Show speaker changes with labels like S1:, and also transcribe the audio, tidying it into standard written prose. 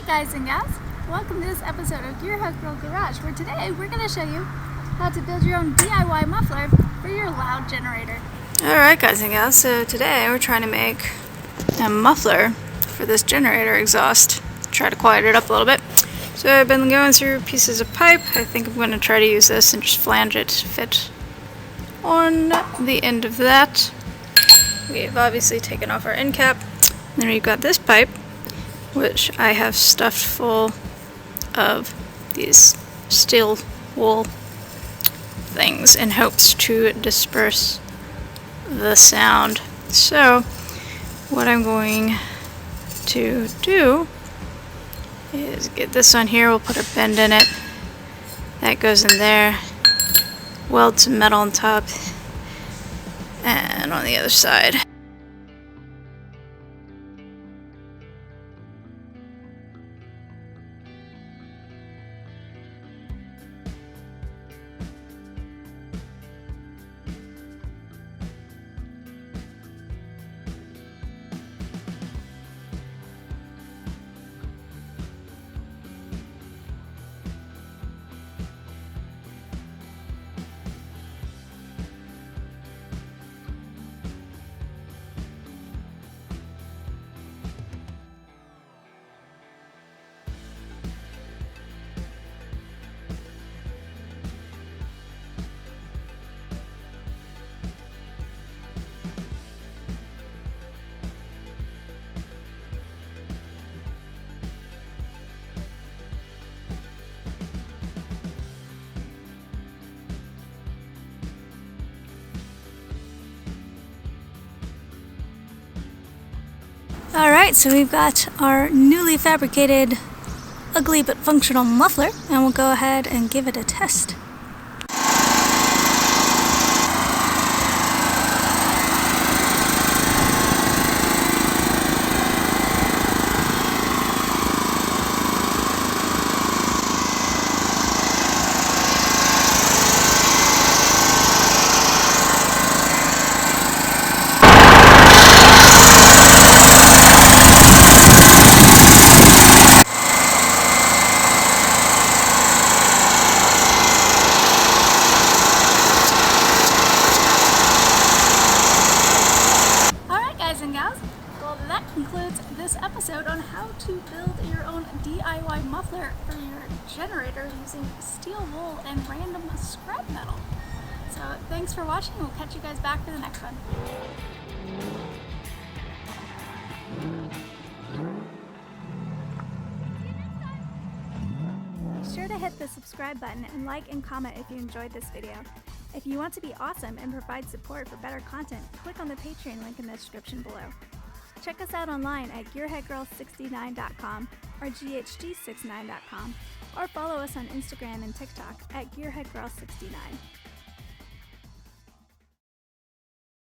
S1: guys and gals, welcome to this episode of Gearheadgirl Garage, where today we're going to show you how to build your own DIY muffler for your loud generator.
S2: Alright guys and gals, so today we're trying to make a muffler for this generator exhaust. Try to quiet it up a little bit. So I've been going through pieces of pipe. I think I'm going to try to use this and just flange it to fit on the end of that. We've obviously taken off our end cap. Then we've got this pipe, which I have stuffed full of these steel wool things in hopes to disperse the sound. So what I'm going to do is get this on here. We'll put a bend in it. That goes in there. Weld some metal on top and on the other side. Alright, so we've got our newly fabricated, ugly but functional muffler, and we'll go ahead and give it a test.
S1: Well, that concludes this episode on how to build your own DIY muffler for your generator using steel wool and random scrap metal. So thanks for watching. We'll catch you guys back for the next one. Be sure to hit the subscribe button and like and comment if you enjoyed this video. If you want to be awesome and provide support for better content, click on the Patreon link in the description below. Check us out online at gearheadgirl69.com or GHG69.com, or follow us on Instagram and TikTok at gearheadgirl69.